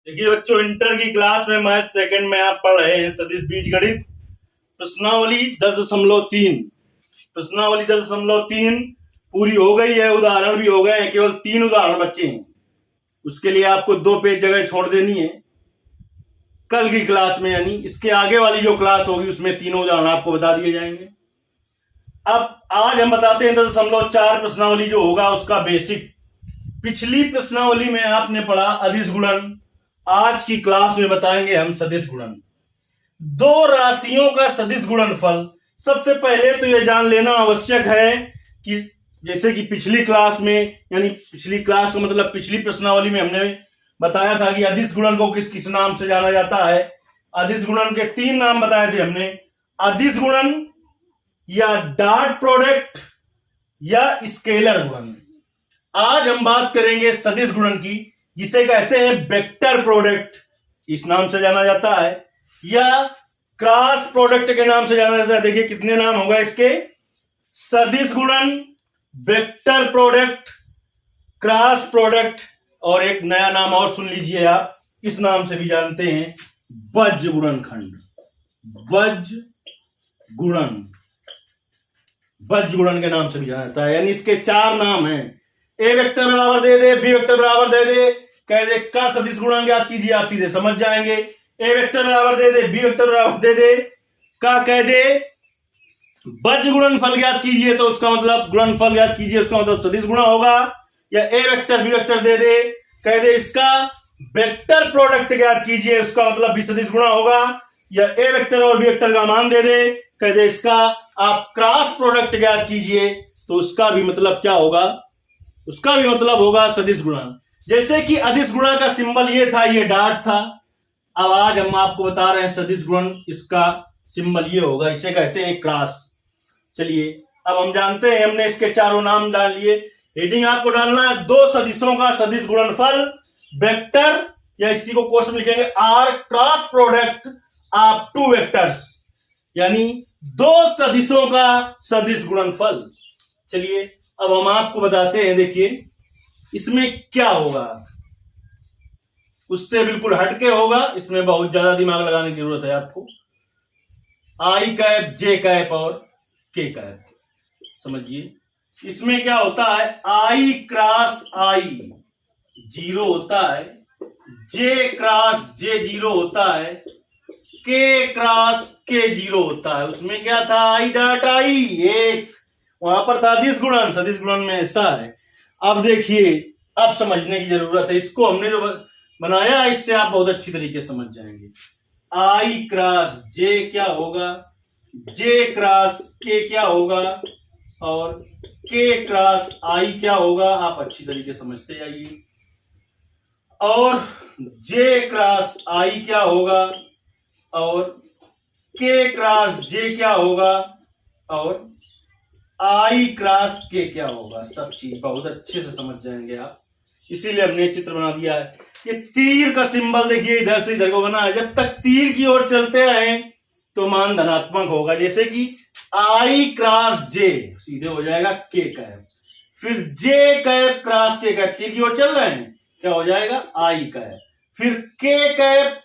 देखिए बच्चों, इंटर की क्लास में मैथ सेकंड में आप पढ़ रहे हैं सदिश बीजगणित प्रश्नावली 10.3। प्रश्नावली 10.3 पूरी हो गई है, उदाहरण भी हो गए हैं, केवल 3 उदाहरण बचे हैं। उसके लिए आपको 2 पेज जगह छोड़ देनी है कल की क्लास में, यानी इसके आगे वाली जो क्लास होगी उसमें 3 उदाहरण आपको बता दिए जाएंगे। अब आज हम बताते हैं 10.4 प्रश्नावली जो होगा उसका बेसिक। पिछली प्रश्नावली में आपने पढ़ा अदिश गुणन, आज की क्लास में बताएंगे हम सदिश गुणन। 2 राशियों का सदिश गुणनफल। सबसे पहले तो यह जान लेना आवश्यक है कि जैसे कि पिछली क्लास में, यानी पिछली क्लास का मतलब पिछली प्रश्नावली में हमने बताया था कि अदिश गुणन को किस किस नाम से जाना जाता है। अदिश गुणन के 3 नाम बताए थे हमने, अदिश गुणन या डॉट प्रोडक्ट या स्केलर गुणन। आज हम बात करेंगे सदिश गुणन की, जिसे कहते हैं वेक्टर प्रोडक्ट, इस नाम से जाना जाता है, या क्रॉस प्रोडक्ट के नाम से जाना जाता है। देखिए कितने नाम होगा इसके, सदिश गुणन, वेक्टर प्रोडक्ट, क्रॉस प्रोडक्ट, और एक नया नाम और सुन लीजिए आप, इस नाम से भी जानते हैं बज्र गुणनखंड। बज्र गुणन, बज्र गुणन के नाम से भी जाना जाता है। यानी इसके 4 नाम हैं। ए वेक्टर बराबर दे दे, बी वेक्टर बराबर दे दे, कह दे का सदिश गुणन ज्ञात कीजिए, आप सीधे समझ जाएंगे। ए वेक्टर बराबर दे दे, बी वेक्टर बराबर दे दे, का कह दे बज्र गुणनफल ज्ञात कीजिए, तो उसका मतलब गुणनफल ज्ञात कीजिए, उसका मतलब सदिश गुणा होगा। या ए वेक्टर बी वेक्टर दे दे, कह दे इसका वेक्टर प्रोडक्ट ज्ञात कीजिए, उसका मतलब भी सदिश गुणा होगा। या ए वेक्टर और बी वेक्टर का मान दे दे, कह दे इसका आप क्रॉस प्रोडक्ट ज्ञात कीजिए, तो उसका भी मतलब क्या होगा, उसका भी मतलब होगा सदिश गुणन। जैसे कि अदिश गुणा का सिंबल ये था, ये डॉट था। अब आज हम आपको बता रहे हैं सदिश गुणन, इसका सिंबल ये होगा, इसे कहते हैं क्रॉस। चलिए अब हम जानते हैं, हमने इसके 4 नाम डाल लिए। हेडिंग आपको डालना है 2 सदिशों का सदिश गुणनफल वेक्टर, या इसी को क्वेश्चन लिखेंगे or cross product of 2 vectors, यानी 2 सदिशों का सदिश गुणनफल। चलिए अब हम आपको बताते हैं, देखिए इसमें क्या होगा, उससे बिल्कुल हटके होगा, इसमें बहुत ज्यादा दिमाग लगाने की जरूरत है आपको। आई कैप, जे कैप और के कैप, समझिए इसमें क्या होता है, आई क्रॉस आई 0 होता है, जे क्रॉस जे 0 होता है, के क्रॉस के 0 होता है। उसमें क्या था, आई डॉट आई 1, वहां पर था अदिश गुणन, सदिश गुणन में ऐसा है। अब देखिए, अब समझने की जरूरत है, इसको हमने जो बनाया है इससे आप बहुत अच्छी तरीके से समझ जाएंगे। आई क्रॉस जे क्या होगा, जे क्रॉस के क्या होगा, और के क्रॉस आई क्या होगा, आप अच्छी तरीके समझते जाइए। और जे क्रॉस आई क्या होगा, और के क्रॉस जे क्या होगा, और आई क्रॉस के क्या होगा, सब चीज बहुत अच्छे से समझ जाएंगे आप। इसीलिए हमने चित्र बना दिया है। ये तीर का सिंबल देखिए इधर से इधर को बना है, जब तक तीर की ओर चलते आए तो मान धनात्मक होगा। जैसे कि आई क्रॉस जे सीधे हो जाएगा के कैप, फिर जे कैप क्रॉस के कैप, तीर की ओर चल रहे हैं, क्या हो जाएगा आई कैप, फिर के कैप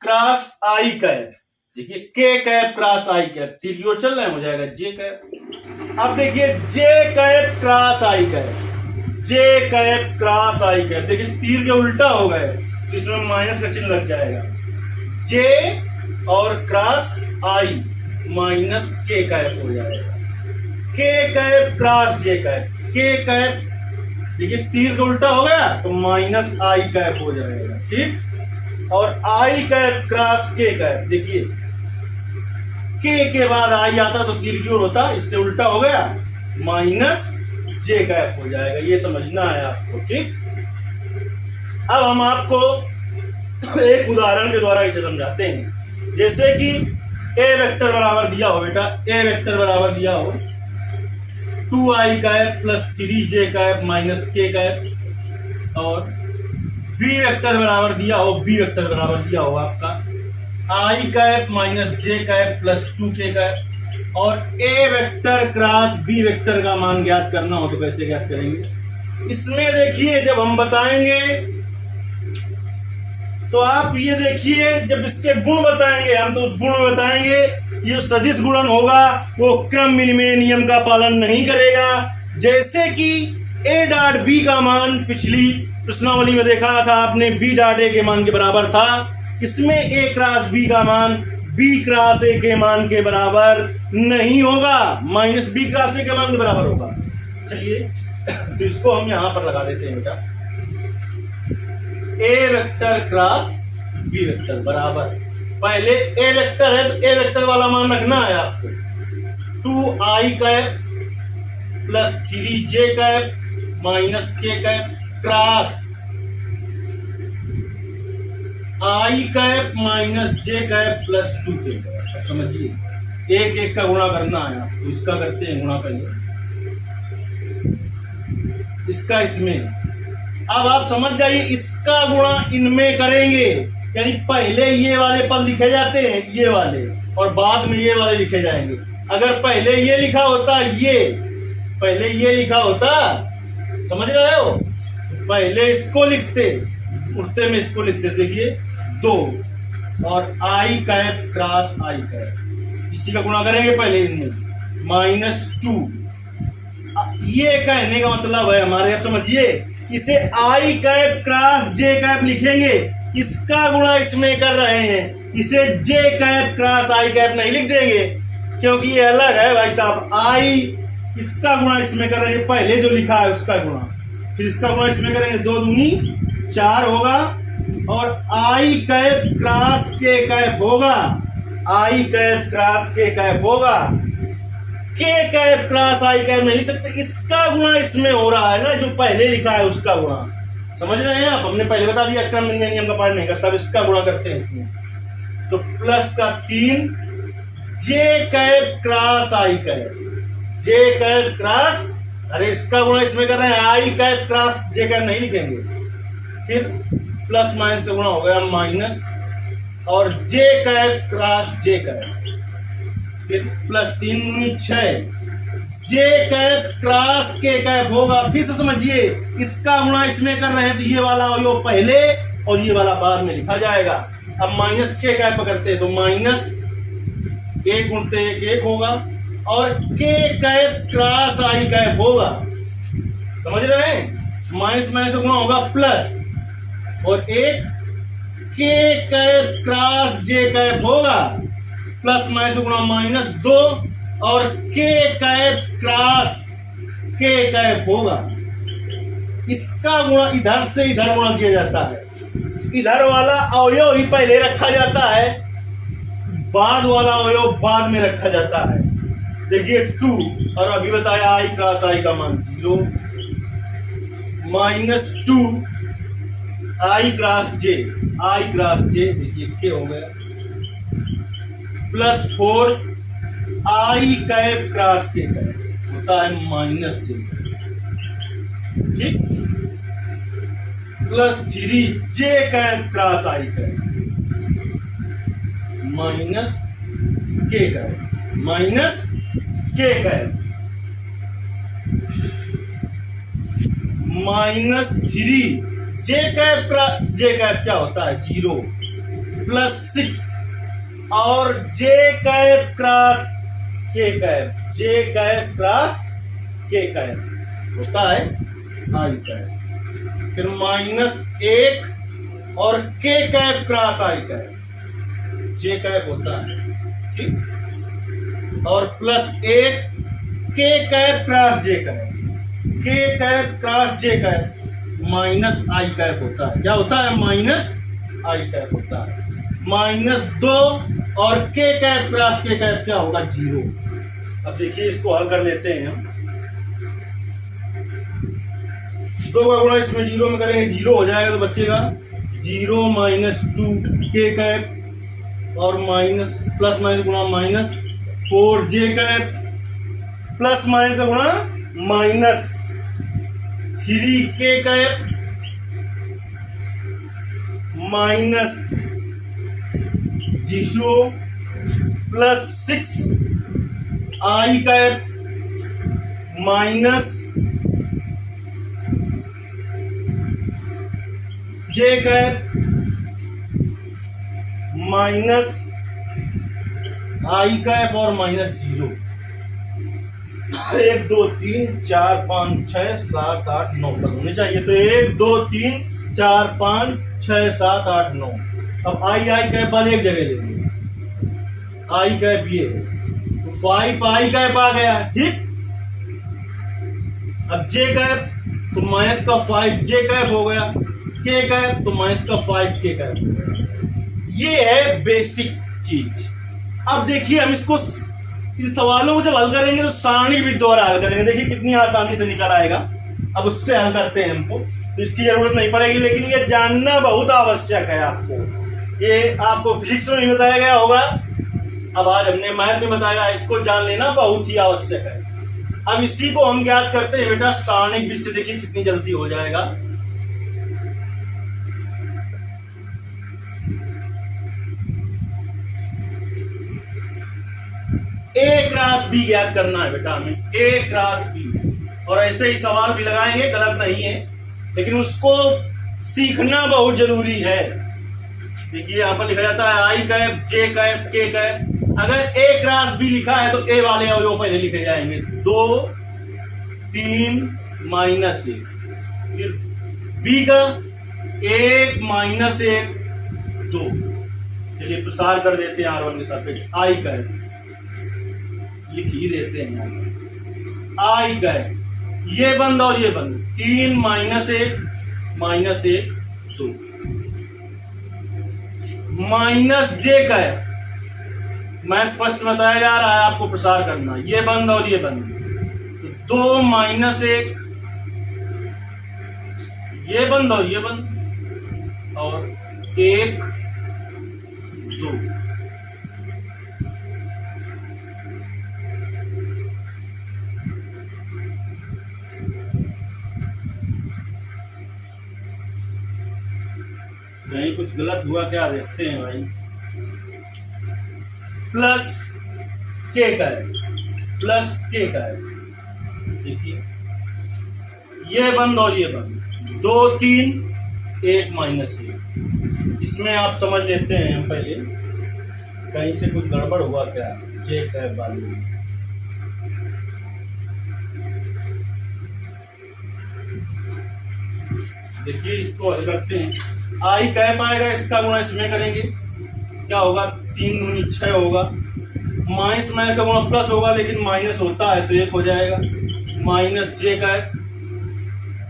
क्रॉस आई कैप, देखिए के कैप क्रॉस आई कैप, तीर की ओर चल रहे हैं, हो जाएगा जे कैप। अब देखिए जे कैप क्रॉस आई कैप, जे कैप क्रॉस आई कैप, देखिए तीर के उल्टा हो गए, इसमें माइनस का चिन्ह लग जाएगा। जे और क्रॉस आई माइनस के कैप हो जाएगा, के कैप क्रॉस जे कैप, के कैप देखिए तीर का उल्टा हो गया तो माइनस आई कैप हो जाएगा, ठीक। और आई कैप क्रॉस के कैप, देखिए के बाद आई आता तो तीर की ओर होता, इससे उल्टा हो गया, माइनस जे कैप हो जाएगा। ये समझना है आपको, ठीक। अब हम आपको एक उदाहरण के द्वारा इसे समझाते हैं। जैसे कि ए वेक्टर बराबर दिया हो बेटा, ए वेक्टर बराबर दिया हो 2i cap plus 3j cap minus के कैप, और बी वेक्टर बराबर दिया हो, बी वेक्टर बराबर दिया हो आपका आई कैप माइनस जे कैप प्लस 2k कैप, और ए वेक्टर क्रॉस बी वेक्टर का मान ज्ञात करना हो तो कैसे ज्ञात करेंगे। इसमें देखिए जब हम बताएंगे तो आप ये देखिए, जब इसके गुण बताएंगे हम तो उस गुण में बताएंगे कि जो सदिश गुणन होगा वो क्रम विनिमय नियम का पालन नहीं करेगा। जैसे कि ए डॉट बी का मान पिछली प्रश्नावली में देखा था आपने, बी डॉट ए के मान के बराबर था। इसमें ए क्रॉस बी का मान बी क्रॉस ए के मान के बराबर नहीं होगा, माइनस बी क्रॉस ए के मान के बराबर होगा। चलिए तो इसको हम यहां पर लगा देते हैं बेटा, ए वेक्टर क्रॉस बी वेक्टर बराबर, पहले ए वेक्टर है तो ए वेक्टर वाला मान रखना है आपको, 2i cap plus 3j cap minus k cap cross i cap minus j cap plus 2k cap. समझिए एक एक का गुणा करना है आपको, इसका करते हैं गुणा पहले, इसका इसमें। अब आप समझ जाइए, इसका गुणा इनमें करेंगे, यानी पहले ये वाले पद लिखे जाते हैं ये वाले, और बाद में ये वाले लिखे जाएंगे। अगर पहले ये लिखा होता, ये पहले ये लिखा होता, समझ रहे हो, पहले इसको लिखते, उल्टे में इसको लिखते, देखिए 2 और i cap cross i cap, इसी का गुणा करेंगे पहले इनमें, माइनस 2। ये कहने का मतलब है हमारे, आप समझिए, इसे i cap cross j cap लिखेंगे, इसका गुणा इसमें कर रहे हैं, इसे j cap cross i cap नहीं लिख देंगे क्योंकि ये अलग है भाई साहब। i इसका गुणा इसमें कर रहे हैं, पहले जो लिखा है उसका गुणा, फिर इसका गुणा इसमें करेंगे, 2 दूनी 4 होगा, और i cap cross k cap होगा, i cap cross k cap होगा, k cap cross i cap नहीं लिख सकते, इसका गुणा इसमें हो रहा है ना, जो पहले लिखा है उसका गुणा। समझ रहे हैं आप, हमने पहले बता दिया क्रम विनिमय नियम का पालन नहीं करता, अब इसका गुणा करते हैं इसमें, तो प्लस का 3 j cap cross i cap, j cap cross, अरे इसका गुणा इसमें कर रहे हैं, i cap cross j cap नहीं लिखेंगे, फिर प्लस माइनस का गुणा हो गया माइनस, और j cap cross j cap, फिर plus 3 6, j cap cross k cap होगा। फिर से समझिए, इसका गुणा इसमें कर रहे हैं तो ये वाला अवयव पहले और ये वाला बाद में लिखा जाएगा। अब माइनस k कैप करते हैं तो माइनस 1 गुणते 1 होगा, और k cap cross i cap होगा। समझ रहे हैं, माइनस माइनस गुणा होगा प्लस, और एक k cap cross j cap होगा, प्लस माइनस गुणा माइनस 2, और k cap cross k cap होगा। इसका गुणा इधर से इधर गुणा किया जाता है, इधर वाला अवयव ही पहले रखा जाता है, बाद वाला अवयव बाद में रखा जाता है। देखिए 2, और अभी बताया i क्रॉस i का मान 0, माइनस 2 i क्रॉस j, देखिए k हो गया, plus 4 i cap cross k cap होता है माइनस j, ठीक, plus 3 j cap cross i cap minus k cap, minus k cap, minus 3 j cap cross j cap क्या होता है 0, plus 6 और j cap cross k cap, j cap cross k cap होता है i cap, फिर minus 1 और k cap cross i cap, j cap होता है, ठीक, और plus 1 k cap cross j cap, k cap cross j cap minus i cap होता है, क्या होता है माइनस i कैप होता है, माइनस 2 और k cap cross k cap क्या होगा 0। अब देखिए इसको हल कर लेते हैं हम, 2 का गुणा इसमें 0 में करेंगे, 0 हो जाएगा तो बचेगा 0 माइनस 2 k कैप, और माइनस प्लस माइनस गुणा minus 4 j cap, plus minus गुणा minus 3 k cap, minus 0 plus 6 i cap, minus j cap, minus I cap और माइनस 0। 1 2 3 4 5 6 7 8 9 तक होने चाहिए। तो 1 2 3 4 5 6 7 8 9। अब आई कैप वाले एक जगह लेंगे, आई कैप ये तो 5 आई कैप आ गया, ठीक। अब जे कैप तो माइनस का 5 जे कैप हो गया, के कैप तो माइनस का 5 के कैप हो गया। ये है बेसिक चीज। अब देखिए हम इसको इन सवालों को जब हल करेंगे तो सारणी भी द्वारा हल करेंगे, देखिए कितनी आसानी से निकल आएगा। अब उससे हल करते हैं हमको, तो इसकी जरूरत नहीं पड़ेगी, लेकिन ये जानना बहुत आवश्यक है आपको। ये आपको फिजिक्स में भी बताया गया होगा, अब आज हमने मैथ में बताया, इसको जान लेना बहुत ही आवश्यक है। अब इसी को हम ज्ञात करते हैं बेटा सारणिक विधि से, देखिए कितनी जल्दी हो जाएगा। ए क्रॉस बी ज्ञात करना है बेटा हमें, ए क्रॉस बी। और ऐसे ही सवाल भी लगाएंगे, गलत नहीं है, लेकिन उसको सीखना बहुत जरूरी है। देखिए यहां पर लिखा जाता है आई cap J cap K cap. अगर ए क्रॉस बी लिखा है तो ए वाले अवयव पहले लिखे जाएंगे, 2 3 माइनस 1। फिर बी का 1 माइनस 1 2। चलिए प्रसार कर देते हैं R1 के सापेक्ष। आई कैप लिख ही देते हैं, आई कैप ये बंद और ये बंद, 3 माइनस 1 2 माइनस जे कैप। मैथ फर्स्ट में बताया जा रहा है आपको प्रसार करना, ये बंद और ये बंद, तो 2 माइनस 1 ये बंद और ये बंद, और 1 2। कहीं कुछ गलत हुआ क्या देखते हैं भाई। प्लस के का है, देखिए ये बंद और ये बंद, 2 3 1 माइनस 1। इसमें आप समझ लेते हैं हम पहले कहीं से कुछ गड़बड़ हुआ क्या जे कैप वाले। देखिए इसको हल करते हैं। आई कैप आएगा, इसका गुणा इसमें करेंगे, क्या होगा 3 दूनी 6 होगा। माइनस माइनस का गुणा प्लस होगा, लेकिन माइनस होता है तो 1 हो जाएगा, माइनस जे कैप,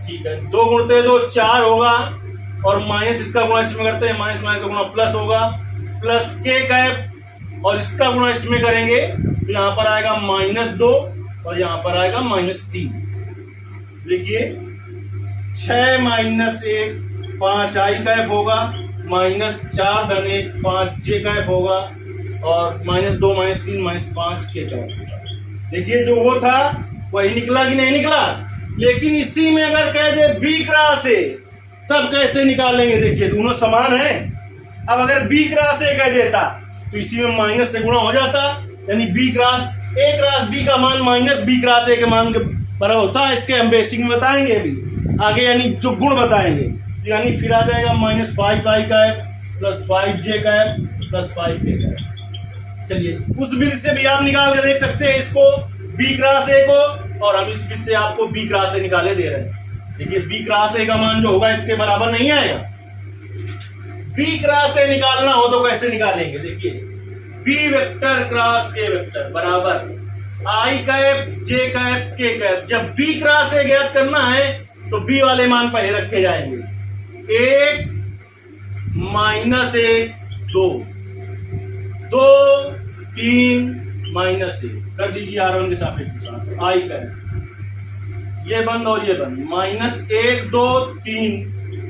ठीक है। 2 गुणते 2 4 होगा, और माइनस इसका गुणा इसमें करते हैं, माइनस माइनस का गुणा प्लस होगा, प्लस के कैप, और इसका गुणा इसमें करेंगे तो यहाँ पर आएगा -2 और यहाँ पर आएगा -3। देखिए 6 माइनस 1 5 आई कैप होगा, -4 धन 1 5 जे कैप होगा, और -2 -3 -5 के कैप। देखिए जो वो था वही निकला कि नहीं निकला। लेकिन इसी में अगर कह दे बी क्रॉस ए, तब कैसे निकालेंगे। देखिए दोनों समान है। अब अगर बी क्रॉस ए कह देता तो इसी में माइनस से गुणा हो जाता, यानी B cross A cross B का मान माइनस बी क्रॉस ए के मान के बराबर होता है। इसके हम बेसिक में बताएंगे अभी आगे, यानी जो गुण बताएंगे, यानी फिर आ जाएगा -5 आई कैप प्लस 5 जे कैप प्लस 5 के कैप। चलिए उस विधि से भी आप निकाल के देख सकते हैं इसको, बी क्रॉस ए को, और हम इस विधि से आपको बी क्रॉस ए निकाले दे रहे हैं। देखिए बी क्रॉस ए का मान जो होगा इसके बराबर नहीं आएगा। बी क्रॉस ए निकालना हो तो कैसे निकालेंगे। देखिए B vector cross A vector बराबर I cap J cap K cap. जब बी क्रॉस ए ज्ञात करना है तो बी वाले मान पहले रखे जाएंगे, 1 -1 2 2 3 -1 कर दीजिए R1 के सापेक्ष। आई कैप ये बंद और ये बंद, -1 2 3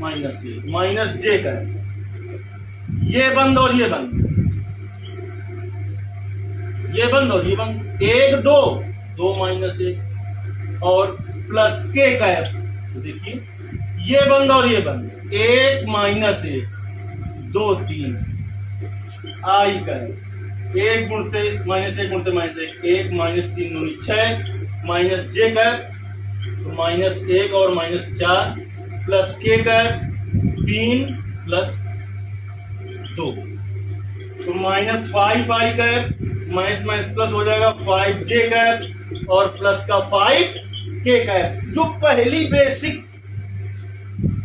-1 माइनस जे कैप ये बंद और ये बंद, ये बंद और ये बंद, 1 2 2 -1 और प्लस के कैप। देखिए ये बंद और ये बंद, 1 -1 2 3 आई कैप 1 गुणते -1 गुणते -1 1 -3 दूनी 6 माइनस जे कैप तो -1 और -4 प्लस के कैप 3 + 2। तो -5 कैप माइनस प्लस हो जाएगा 5j कैप और प्लस का 5k कैप। जो पहली बेसिक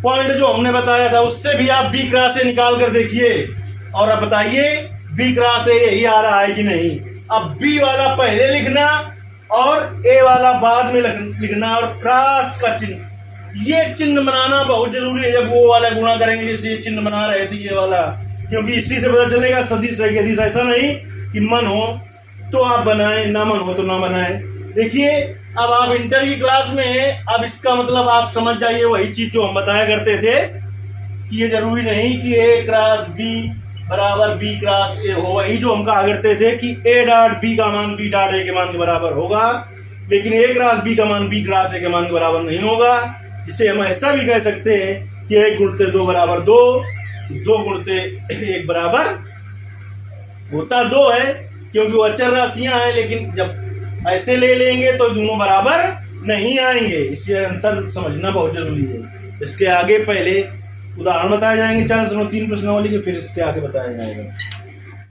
पॉइंट जो हमने बताया था उससे भी आप बी क्रॉस ए निकाल कर देखिए और अब बताइए बी क्रॉस ए यही आ रहा है कि नहीं। अब बी वाला पहले लिखना और ए वाला बाद में लिखना और क्रॉस का चिन्ह, ये चिन्ह बनाना बहुत जरूरी है जब वो वाला गुणा करेंगे जैसे ये चिन्ह बना रहे थे ये वाला, क्योंकि इसी से पता चलेगा सदिश है कि अदिश। ऐसा नहीं कि मन हो तो आप बनाएं, ना मन हो तो ना बनाएं। देखिए अब आप इंटर की क्लास में हैं, अब इसका मतलब आप समझ जाइए वही चीज जो हम बताया करते थे कि ये जरूरी नहीं कि ए क्रॉस बी बराबर बी क्रॉस ए हो। वही जो हम कहा करते थे कि ए डॉट बी का मान बी डॉट ए के मान के बराबर होगा, लेकिन ए क्रॉस बी का मान बी क्रॉस ए के मान के बराबर नहीं होगा। जिसे हम ऐसा भी कह सकते हैं कि 1 गुणते 2 बराबर 2, 2 गुणते 1 बराबर होता 2 है, क्योंकि वो अचर राशियां हैं। लेकिन जब ऐसे ले लेंगे तो दोनों बराबर नहीं आएंगे, इससे अंतर समझना बहुत जरूरी है। इसके आगे पहले उदाहरण बताए जाएंगे 4.3 प्रश्नावली के, फिर इसके आगे बताया जाएगा।